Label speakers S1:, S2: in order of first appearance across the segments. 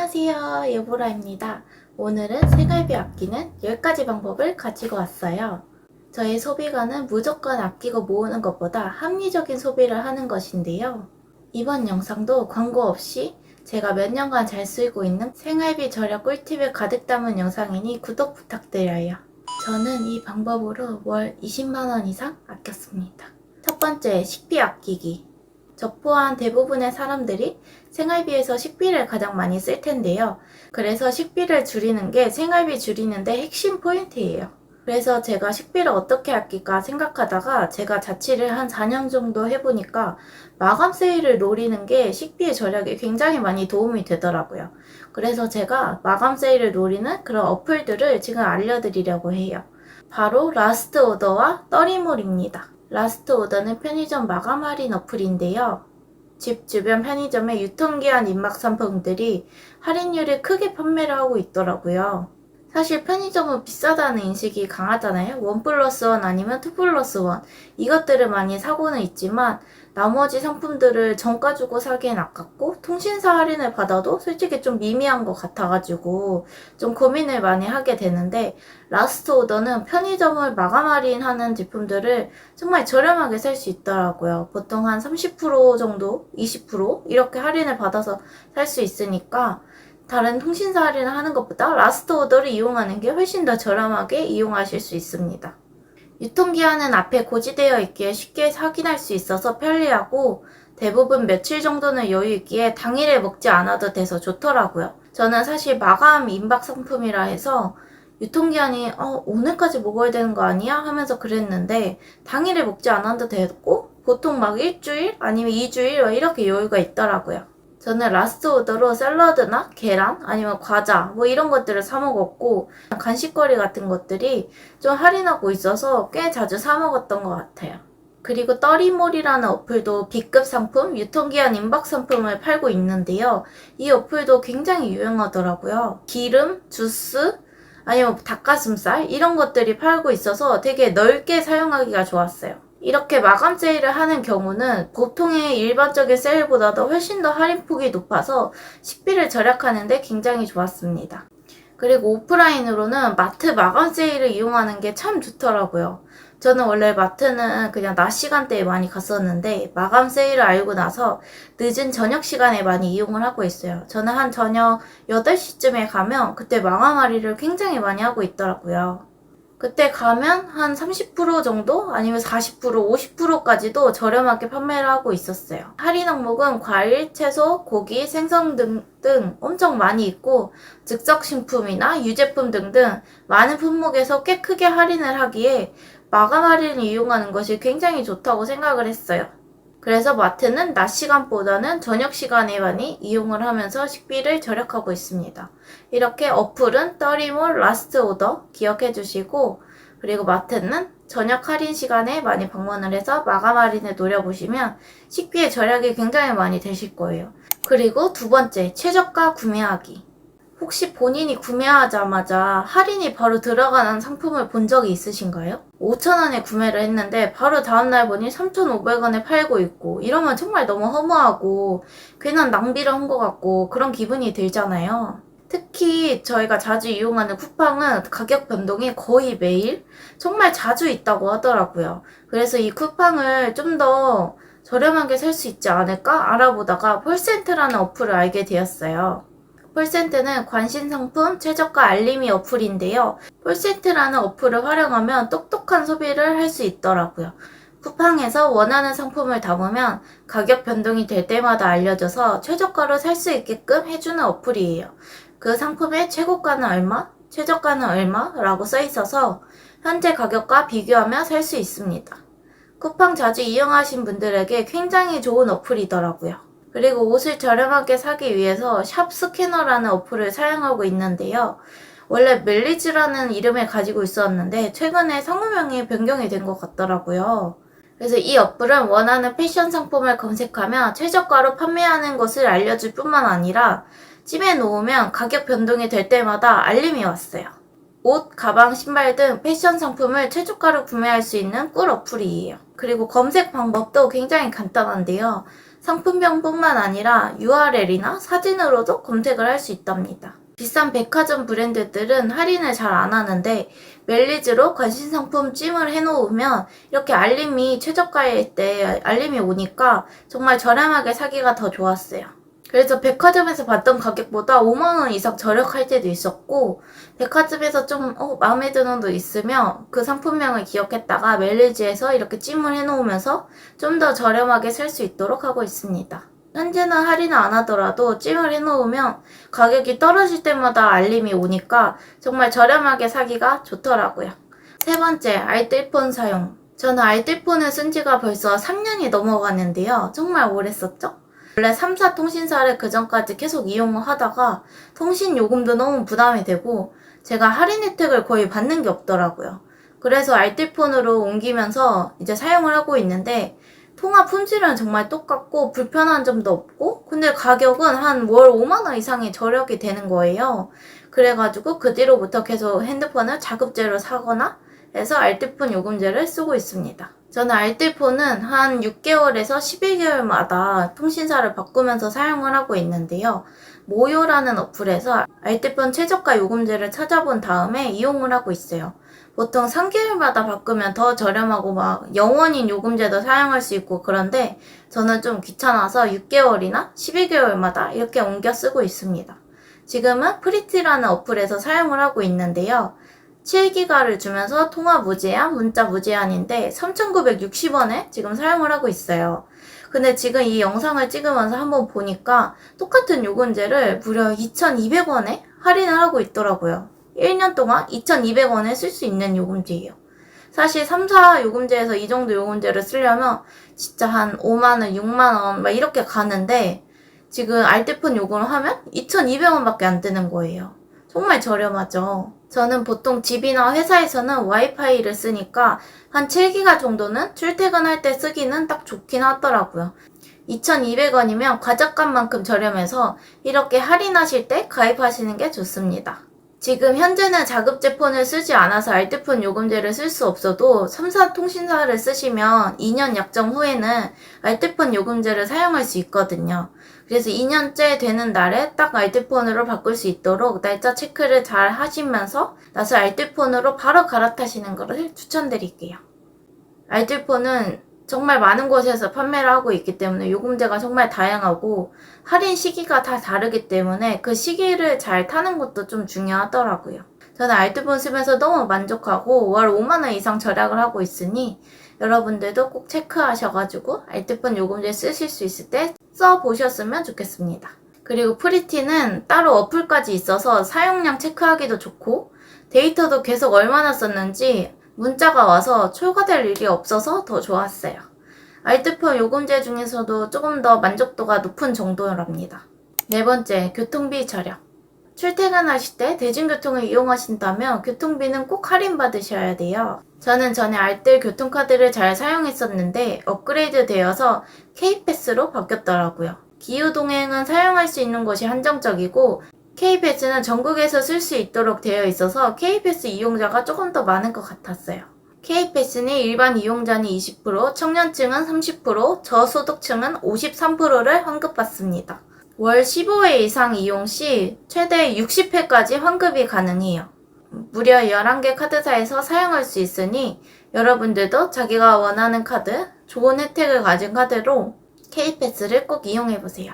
S1: 안녕하세요, 예보라입니다. 오늘은 생활비 아끼는 10가지 방법을 가지고 왔어요. 저희 소비관은 무조건 아끼고 모으는 것보다 합리적인 소비를 하는 것인데요. 이번 영상도 광고 없이 제가 몇 년간 잘 쓰고 있는 생활비 절약 꿀팁을 가득 담은 영상이니 구독 부탁드려요. 저는 이 방법으로 월 20만원 이상 아꼈습니다. 첫 번째, 식비 아끼기. 저 포함 대부분의 사람들이 생활비에서 식비를 가장 많이 쓸 텐데요. 그래서 식비를 줄이는 게 생활비 줄이는데 핵심 포인트예요. 그래서 제가 식비를 어떻게 아낄까 생각하다가 제가 자취를 한 4년 정도 해보니까 마감 세일을 노리는 게 식비의 절약에 굉장히 많이 도움이 되더라고요. 그래서 제가 마감 세일을 노리는 그런 어플들을 지금 알려드리려고 해요. 바로 라스트 오더와 떠리몰입니다. 라스트 오더는 편의점 마감 할인 어플인데요. 집 주변 편의점의 유통기한 임박 상품들이 할인율을 크게 판매를 하고 있더라고요. 사실 편의점은 비싸다는 인식이 강하잖아요. 1+1 아니면 2+1 이것들을 많이 사고는 있지만 나머지 상품들을 정가 주고 사기엔 아깝고 통신사 할인을 받아도 솔직히 좀 미미한 것 같아가지고 좀 고민을 많이 하게 되는데, 라스트 오더는 편의점을 마감 할인하는 제품들을 정말 저렴하게 살 수 있더라고요. 보통 한 30% 정도, 20% 이렇게 할인을 받아서 살 수 있으니까 다른 통신사 할인을 하는 것보다 라스트 오더를 이용하는 게 훨씬 더 저렴하게 이용하실 수 있습니다. 유통기한은 앞에 고지되어 있기에 쉽게 확인할 수 있어서 편리하고, 대부분 며칠 정도는 여유 있기에 당일에 먹지 않아도 돼서 좋더라고요. 저는 사실 마감 임박 상품이라 해서 유통기한이 오늘까지 먹어야 되는 거 아니야? 하면서 그랬는데 당일에 먹지 않아도 되고 보통 막 일주일 아니면 2주일 이렇게 여유가 있더라고요. 저는 라스트 오더로 샐러드나 계란 아니면 과자 이런 것들을 사 먹었고, 간식거리 같은 것들이 좀 할인하고 있어서 꽤 자주 사 먹었던 것 같아요. 그리고 떠리몰이라는 어플도 B급 상품, 유통기한 임박 상품을 팔고 있는데요. 이 어플도 굉장히 유용하더라고요. 기름, 주스, 아니면 닭가슴살 이런 것들이 팔고 있어서 되게 넓게 사용하기가 좋았어요. 이렇게 마감 세일을 하는 경우는 보통의 일반적인 세일보다도 훨씬 더 할인폭이 높아서 식비를 절약하는 데 굉장히 좋았습니다. 그리고 오프라인으로는 마트 마감 세일을 이용하는 게 참 좋더라고요. 저는 원래 마트는 그냥 낮 시간대에 많이 갔었는데 마감 세일을 알고 나서 늦은 저녁 시간에 많이 이용을 하고 있어요. 저는 한 저녁 8시쯤에 가면 그때 마감 할인을 굉장히 많이 하고 있더라고요. 그때 가면 한 30% 정도 아니면 40%, 50%까지도 저렴하게 판매를 하고 있었어요. 할인 항목은 과일, 채소, 고기, 생선 등 엄청 많이 있고, 즉석식품이나 유제품 등등 많은 품목에서 꽤 크게 할인을 하기에 마감 할인을 이용하는 것이 굉장히 좋다고 생각을 했어요. 그래서 마트는 낮 시간보다는 저녁 시간에 많이 이용을 하면서 식비를 절약하고 있습니다. 이렇게 어플은 떠리몰, 라스트 오더 기억해 주시고, 그리고 마트는 저녁 할인 시간에 많이 방문을 해서 마감 할인을 노려보시면 식비의 절약이 굉장히 많이 되실 거예요. 그리고 두 번째, 최저가 구매하기. 혹시 본인이 구매하자마자 할인이 바로 들어가는 상품을 본 적이 있으신가요? 5,000원에 구매를 했는데 바로 다음날 보니 3,500원에 팔고 있고, 이러면 정말 너무 허무하고 괜한 낭비를 한 것 같고 그런 기분이 들잖아요. 특히 저희가 자주 이용하는 쿠팡은 가격 변동이 거의 매일 정말 자주 있다고 하더라고요. 그래서 이 쿠팡을 좀 더 저렴하게 살 수 있지 않을까 알아보다가 폴센트라는 어플을 알게 되었어요. 폴센트는 관심상품 최저가 알림이 어플인데요. 폴센트라는 어플을 활용하면 똑똑한 소비를 할 수 있더라고요. 쿠팡에서 원하는 상품을 담으면 가격 변동이 될 때마다 알려줘서 최저가로 살 수 있게끔 해주는 어플이에요. 그 상품의 최고가는 얼마, 최저가는 얼마라고 써 있어서 현재 가격과 비교하며 살 수 있습니다. 쿠팡 자주 이용하신 분들에게 굉장히 좋은 어플이더라고요. 그리고 옷을 저렴하게 사기 위해서 샵 스캐너라는 어플을 사용하고 있는데요. 원래 멜리즈라는 이름을 가지고 있었는데 최근에 상호명이 변경이 된 것 같더라고요. 그래서 이 어플은 원하는 패션 상품을 검색하면 최저가로 판매하는 것을 알려줄 뿐만 아니라 집에 놓으면 가격 변동이 될 때마다 알림이 왔어요. 옷, 가방, 신발 등 패션 상품을 최저가로 구매할 수 있는 꿀 어플이에요. 그리고 검색 방법도 굉장히 간단한데요. 상품명뿐만 아니라 URL이나 사진으로도 검색을 할 수 있답니다. 비싼 백화점 브랜드들은 할인을 잘 안 하는데 멜리즈로 관심상품 찜을 해놓으면 이렇게 알림이 최저가일 때 알림이 오니까 정말 저렴하게 사기가 더 좋았어요. 그래서 백화점에서 봤던 가격보다 5만원 이상 절약할 때도 있었고, 백화점에서 좀 마음에 드는 도 있으면 그 상품명을 기억했다가 멜리즈에서 이렇게 찜을 해놓으면서 좀 더 저렴하게 살 수 있도록 하고 있습니다. 현재는 할인을 안 하더라도 찜을 해놓으면 가격이 떨어질 때마다 알림이 오니까 정말 저렴하게 사기가 좋더라고요. 세 번째, 알뜰폰 사용. 저는 알뜰폰을 쓴 지가 벌써 3년이 넘어갔는데요. 정말 오래 썼죠? 원래 3사 통신사를 그전까지 계속 이용을 하다가 통신 요금도 너무 부담이 되고 제가 할인 혜택을 거의 받는 게 없더라고요. 그래서 알뜰폰으로 옮기면서 이제 사용을 하고 있는데 통화 품질은 정말 똑같고 불편한 점도 없고 근데 가격은 한 월 5만원 이상이 절약이 되는 거예요. 그래가지고 그 뒤로부터 계속 핸드폰을 자급제로 사거나 해서 알뜰폰 요금제를 쓰고 있습니다. 저는 알뜰폰은 한 6개월에서 12개월마다 통신사를 바꾸면서 사용을 하고 있는데요. 모요라는 어플에서 알뜰폰 최저가 요금제를 찾아본 다음에 이용을 하고 있어요. 보통 3개월마다 바꾸면 더 저렴하고 막 영원인 요금제도 사용할 수 있고 그런데 저는 좀 귀찮아서 6개월이나 12개월마다 이렇게 옮겨 쓰고 있습니다. 지금은 프리티라는 어플에서 사용을 하고 있는데요. 7기가를 주면서 통화 무제한, 문자 무제한인데 3,960원에 지금 사용을 하고 있어요. 근데 지금 이 영상을 찍으면서 한번 보니까 똑같은 요금제를 무려 2,200원에 할인을 하고 있더라고요. 1년 동안 2,200원에 쓸 수 있는 요금제예요. 사실 3사 요금제에서 이 정도 요금제를 쓰려면 진짜 한 5만원, 6만원 막 이렇게 가는데 지금 알뜰폰 요금을 하면 2,200원밖에 안 되는 거예요. 정말 저렴하죠. 저는 보통 집이나 회사에서는 와이파이를 쓰니까 한 7기가 정도는 출퇴근할 때 쓰기는 딱 좋긴 하더라고요. 2,200원이면 과자값만큼 저렴해서 이렇게 할인하실 때 가입하시는 게 좋습니다. 지금 현재는 자급제 폰을 쓰지 않아서 알뜰폰 요금제를 쓸 수 없어도 3사 통신사를 쓰시면 2년 약정 후에는 알뜰폰 요금제를 사용할 수 있거든요. 그래서 2년째 되는 날에 딱 알뜰폰으로 바꿀 수 있도록 날짜 체크를 잘 하시면서 나서 알뜰폰으로 바로 갈아타시는 것을 추천드릴게요. 알뜰폰은 정말 많은 곳에서 판매를 하고 있기 때문에 요금제가 정말 다양하고 할인 시기가 다 다르기 때문에 그 시기를 잘 타는 것도 좀 중요하더라고요. 저는 알뜰폰 쓰면서 너무 만족하고 월 5만원 이상 절약을 하고 있으니 여러분들도 꼭 체크하셔가지고 알뜰폰 요금제 쓰실 수 있을 때 써보셨으면 좋겠습니다. 그리고 프리티는 따로 어플까지 있어서 사용량 체크하기도 좋고 데이터도 계속 얼마나 썼는지 문자가 와서 초과될 일이 없어서 더 좋았어요. 알뜰폰 요금제 중에서도 조금 더 만족도가 높은 정도랍니다. 네 번째, 교통비 절약. 출퇴근하실 때 대중교통을 이용하신다면 교통비는 꼭 할인받으셔야 돼요. 저는 전에 알뜰 교통카드를 잘 사용했었는데 업그레이드 되어서 K패스로 바뀌었더라고요. 기후동행은 사용할 수 있는 곳이 한정적이고 K패스는 전국에서 쓸 수 있도록 되어 있어서 K패스 이용자가 조금 더 많은 것 같았어요. K패스는 일반 이용자는 20%, 청년층은 30%, 저소득층은 53%를 환급받습니다. 월 15회 이상 이용 시 최대 60회까지 환급이 가능해요. 무려 11개 카드사에서 사용할 수 있으니 여러분들도 자기가 원하는 카드, 좋은 혜택을 가진 카드로 K패스를 꼭 이용해보세요.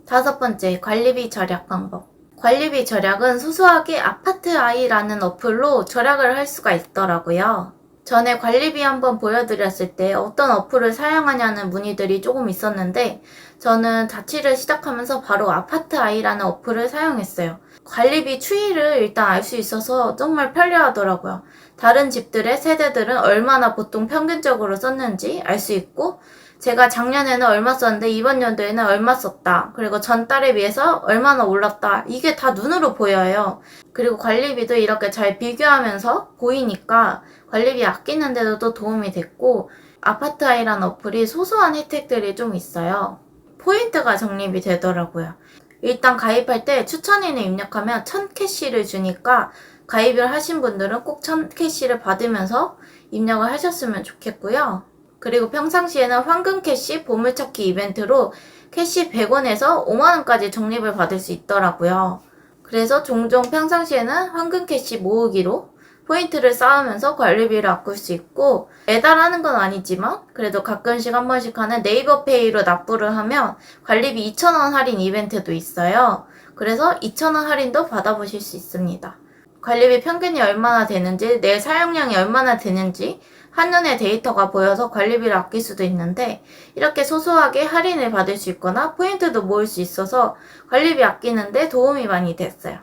S1: 다섯 번째, 관리비 절약 방법. 관리비 절약은 소소하게 아파트아이라는 어플로 절약을 할 수가 있더라고요. 전에 관리비 한번 보여드렸을 때 어떤 어플을 사용하냐는 문의들이 조금 있었는데 저는 자취를 시작하면서 바로 아파트아이라는 어플을 사용했어요. 관리비 추이를 일단 알 수 있어서 정말 편리하더라고요. 다른 집들의 세대들은 얼마나 보통 평균적으로 썼는지 알 수 있고 제가 작년에는 얼마 썼는데 이번 연도에는 얼마 썼다. 그리고 전달에 비해서 얼마나 올랐다. 이게 다 눈으로 보여요. 그리고 관리비도 이렇게 잘 비교하면서 보이니까 관리비 아끼는 데도 도움이 됐고 아파트아이라는 어플이 소소한 혜택들이 좀 있어요. 포인트가 적립이 되더라고요. 일단 가입할 때 추천인을 입력하면 1000캐시를 주니까 가입을 하신 분들은 꼭 1000캐시를 받으면서 입력을 하셨으면 좋겠고요. 그리고 평상시에는 황금 캐시 보물찾기 이벤트로 캐시 100원에서 5만원까지 적립을 받을 수 있더라고요. 그래서 종종 평상시에는 황금 캐시 모으기로 포인트를 쌓으면서 관리비를 아낄 수 있고, 매달 하는 건 아니지만 그래도 가끔씩 한 번씩 하는 네이버페이로 납부를 하면 관리비 2,000원 할인 이벤트도 있어요. 그래서 2,000원 할인도 받아보실 수 있습니다. 관리비 평균이 얼마나 되는지, 내 사용량이 얼마나 되는지 한눈에 데이터가 보여서 관리비를 아낄 수도 있는데, 이렇게 소소하게 할인을 받을 수 있거나 포인트도 모을 수 있어서 관리비 아끼는데 도움이 많이 됐어요.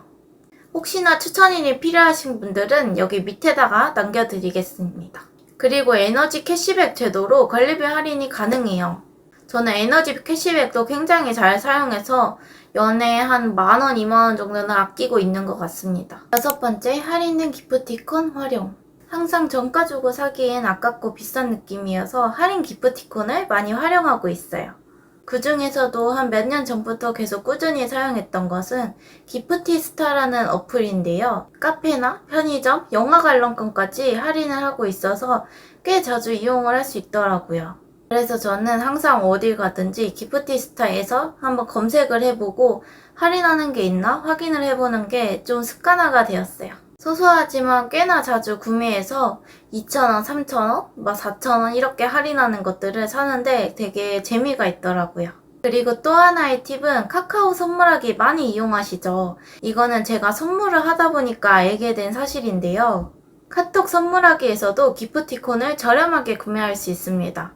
S1: 혹시나 추천인이 필요하신 분들은 여기 밑에다가 남겨드리겠습니다. 그리고 에너지 캐시백 제도로 관리비 할인이 가능해요. 저는 에너지 캐시백도 굉장히 잘 사용해서 연에 한 만원, 2만원 정도는 아끼고 있는 것 같습니다. 6번째, 할인된 기프티콘 활용. 항상 정가 주고 사기엔 아깝고 비싼 느낌이어서 할인 기프티콘을 많이 활용하고 있어요. 그 중에서도 한 몇 년 전부터 계속 꾸준히 사용했던 것은 기프티스타라는 어플인데요. 카페나 편의점, 영화 관람권까지 할인을 하고 있어서 꽤 자주 이용을 할 수 있더라고요. 그래서 저는 항상 어딜 가든지 기프티스타에서 한번 검색을 해보고 할인하는 게 있나 확인을 해보는 게 좀 습관화가 되었어요. 소소하지만 꽤나 자주 구매해서 2,000원, 3,000원, 4,000원 이렇게 할인하는 것들을 사는데 되게 재미가 있더라고요. 그리고 또 하나의 팁은 카카오 선물하기 많이 이용하시죠? 이거는 제가 선물을 하다 보니까 알게 된 사실인데요. 카톡 선물하기에서도 기프티콘을 저렴하게 구매할 수 있습니다.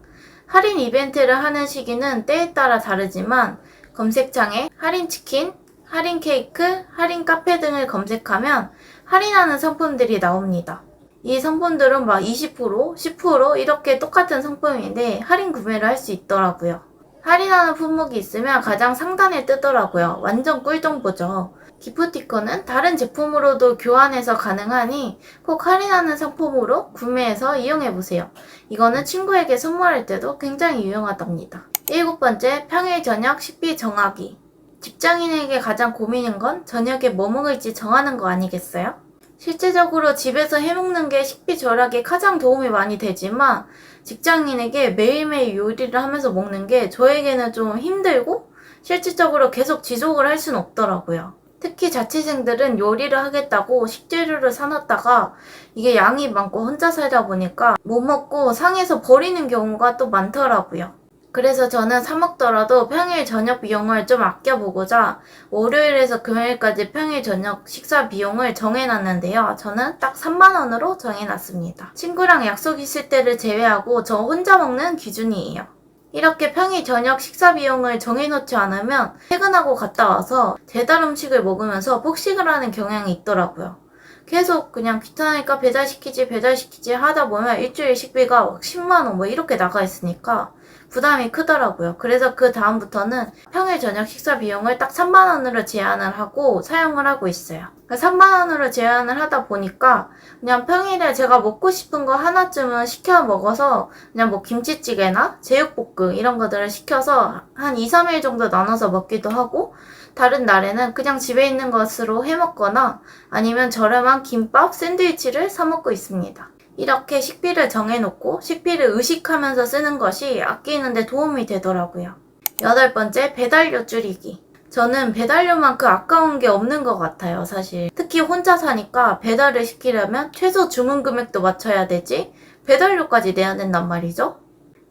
S1: 할인 이벤트를 하는 시기는 때에 따라 다르지만 검색창에 할인 치킨, 할인 케이크, 할인 카페 등을 검색하면 할인하는 상품들이 나옵니다. 이 상품들은 20%, 10% 이렇게 똑같은 상품인데 할인 구매를 할 수 있더라고요. 할인하는 품목이 있으면 가장 상단에 뜨더라고요. 완전 꿀정보죠. 기프티콘은 다른 제품으로도 교환해서 가능하니 꼭 할인하는 상품으로 구매해서 이용해보세요. 이거는 친구에게 선물할 때도 굉장히 유용하답니다. 7번째, 평일 저녁 식비 정하기. 직장인에게 가장 고민인 건 저녁에 뭐 먹을지 정하는 거 아니겠어요? 실제적으로 집에서 해먹는 게 식비 절약에 가장 도움이 많이 되지만 직장인에게 매일매일 요리를 하면서 먹는 게 저에게는 좀 힘들고 실질적으로 계속 지속을 할 수는 없더라고요. 특히 자취생들은 요리를 하겠다고 식재료를 사놨다가 이게 양이 많고 혼자 살다 보니까 못 먹고 상해서 버리는 경우가 또 많더라고요. 그래서 저는 사 먹더라도 평일 저녁 비용을 좀 아껴보고자 월요일에서 금요일까지 평일 저녁 식사 비용을 정해놨는데요. 저는 딱 3만원으로 정해놨습니다. 친구랑 약속 있을 때를 제외하고 저 혼자 먹는 기준이에요. 이렇게 평일 저녁 식사 비용을 정해놓지 않으면 퇴근하고 갔다 와서 배달 음식을 먹으면서 폭식을 하는 경향이 있더라고요. 계속 그냥 귀찮으니까 배달시키지 하다 보면 일주일 식비가 막 10만원 이렇게 나가 있으니까 부담이 크더라고요. 그래서 그 다음부터는 평일 저녁 식사 비용을 딱 3만원으로 제한을 하고 사용을 하고 있어요. 3만원으로 제한을 하다 보니까 그냥 평일에 제가 먹고 싶은 거 하나쯤은 시켜 먹어서 그냥 김치찌개나 제육볶음 이런 것들을 시켜서 한 2, 3일 정도 나눠서 먹기도 하고 다른 날에는 그냥 집에 있는 것으로 해 먹거나 아니면 저렴한 김밥, 샌드위치를 사 먹고 있습니다. 이렇게 식비를 정해놓고 식비를 의식하면서 쓰는 것이 아끼는데 도움이 되더라고요. 8번째, 배달료 줄이기. 저는 배달료만큼 아까운 게 없는 것 같아요, 사실. 특히 혼자 사니까 배달을 시키려면 최소 주문 금액도 맞춰야 되지 배달료까지 내야 된단 말이죠.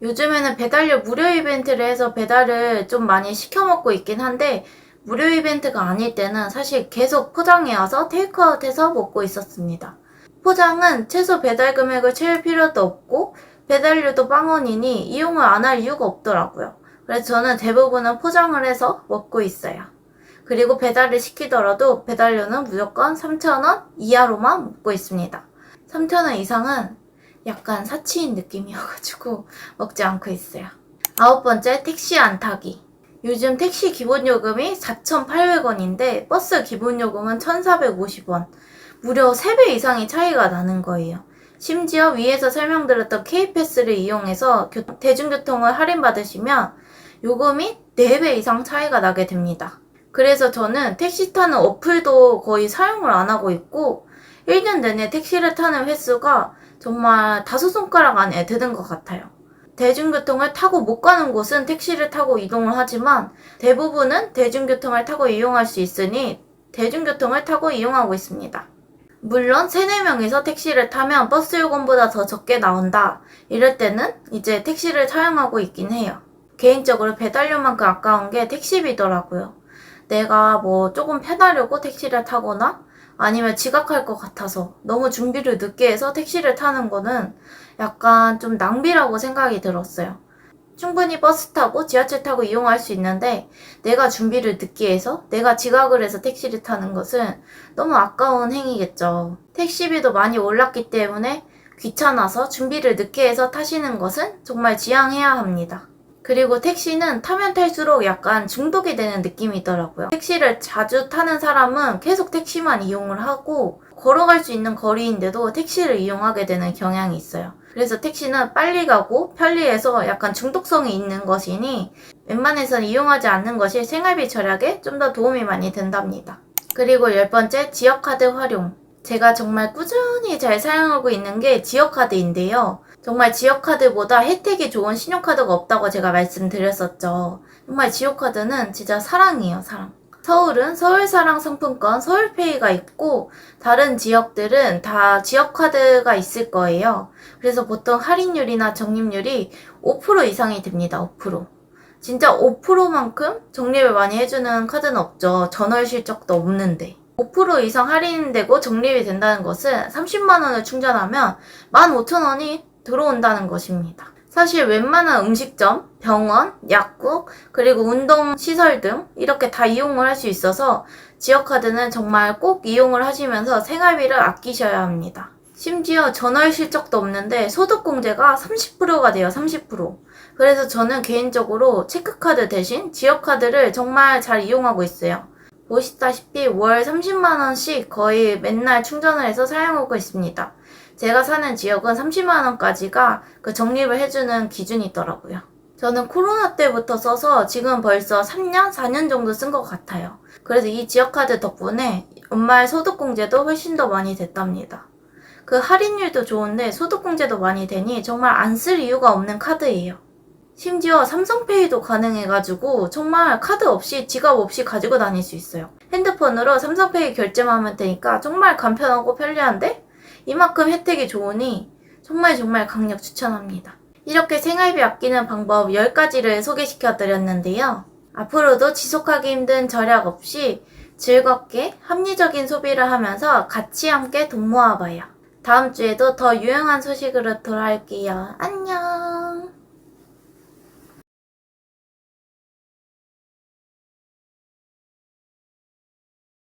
S1: 요즘에는 배달료 무료 이벤트를 해서 배달을 좀 많이 시켜 먹고 있긴 한데 무료 이벤트가 아닐 때는 사실 계속 포장해 와서 테이크아웃해서 먹고 있었습니다. 포장은 최소 배달 금액을 채울 필요도 없고 배달료도 빵원이니 이용을 안 할 이유가 없더라고요. 그래서 저는 대부분은 포장을 해서 먹고 있어요. 그리고 배달을 시키더라도 배달료는 무조건 3,000원 이하로만 먹고 있습니다. 3,000원 이상은 약간 사치인 느낌이어가지고 먹지 않고 있어요. 9번째, 택시 안 타기. 요즘 택시 기본요금이 4,800원인데 버스 기본요금은 1,450원. 무려 3배 이상의 차이가 나는 거예요. 심지어 위에서 설명드렸던 K패스를 이용해서 대중교통을 할인받으시면 요금이 4배 이상 차이가 나게 됩니다. 그래서 저는 택시 타는 어플도 거의 사용을 안 하고 있고 1년 내내 택시를 타는 횟수가 정말 5손가락 안에 드는 것 같아요. 대중교통을 타고 못 가는 곳은 택시를 타고 이동을 하지만 대부분은 대중교통을 타고 이용할 수 있으니 대중교통을 타고 이용하고 있습니다. 물론 3, 4명이서 택시를 타면 버스 요금보다 더 적게 나온다. 이럴 때는 이제 택시를 사용하고 있긴 해요. 개인적으로 배달료만큼 아까운 게 택시비더라고요. 내가 뭐 조금 편하려고 택시를 타거나 아니면 지각할 것 같아서 너무 준비를 늦게 해서 택시를 타는 거는 약간 좀 낭비라고 생각이 들었어요. 충분히 버스 타고 지하철 타고 이용할 수 있는데 내가 준비를 늦게 해서 내가 지각을 해서 택시를 타는 것은 너무 아까운 행위겠죠. 택시비도 많이 올랐기 때문에 귀찮아서 준비를 늦게 해서 타시는 것은 정말 지양해야 합니다. 그리고 택시는 타면 탈수록 약간 중독이 되는 느낌이더라고요. 택시를 자주 타는 사람은 계속 택시만 이용을 하고 걸어갈 수 있는 거리인데도 택시를 이용하게 되는 경향이 있어요. 그래서 택시는 빨리 가고 편리해서 약간 중독성이 있는 것이니 웬만해서는 이용하지 않는 것이 생활비 절약에 좀 더 도움이 많이 된답니다. 그리고 10번째, 지역카드 활용. 제가 정말 꾸준히 잘 사용하고 있는 게 지역카드인데요. 정말 지역카드보다 혜택이 좋은 신용카드가 없다고 제가 말씀드렸었죠. 정말 지역카드는 진짜 사랑이에요, 사랑. 서울은 서울사랑 상품권 서울페이가 있고 다른 지역들은 다 지역카드가 있을 거예요. 그래서 보통 할인율이나 적립률이 5% 이상이 됩니다. 5%. 진짜 5%만큼 적립을 많이 해주는 카드는 없죠. 전월 실적도 없는데. 5% 이상 할인되고 적립이 된다는 것은 30만 원을 충전하면 15,000원이 들어온다는 것입니다. 사실 웬만한 음식점, 병원, 약국, 그리고 운동시설 등 이렇게 다 이용을 할 수 있어서 지역카드는 정말 꼭 이용을 하시면서 생활비를 아끼셔야 합니다. 심지어 전월 실적도 없는데 소득공제가 30%가 돼요. 30%. 그래서 저는 개인적으로 체크카드 대신 지역카드를 정말 잘 이용하고 있어요. 보시다시피 월 30만원씩 거의 맨날 충전을 해서 사용하고 있습니다. 제가 사는 지역은 30만원까지가 그 적립을 해주는 기준이 있더라고요. 저는 코로나 때부터 써서 지금 벌써 3년, 4년 정도 쓴 것 같아요. 그래서 이 지역카드 덕분에 연말 소득공제도 훨씬 더 많이 됐답니다. 그 할인율도 좋은데 소득공제도 많이 되니 정말 안 쓸 이유가 없는 카드예요. 심지어 삼성페이도 가능해가지고 정말 카드 없이 지갑 없이 가지고 다닐 수 있어요. 핸드폰으로 삼성페이 결제만 하면 되니까 정말 간편하고 편리한데 이만큼 혜택이 좋으니 정말 강력 추천합니다. 이렇게 생활비 아끼는 방법 10가지를 소개시켜 드렸는데요. 앞으로도 지속하기 힘든 절약 없이 즐겁게 합리적인 소비를 하면서 같이 함께 돈 모아봐요. 다음 주에도 더 유용한 소식으로 돌아올게요. 안녕!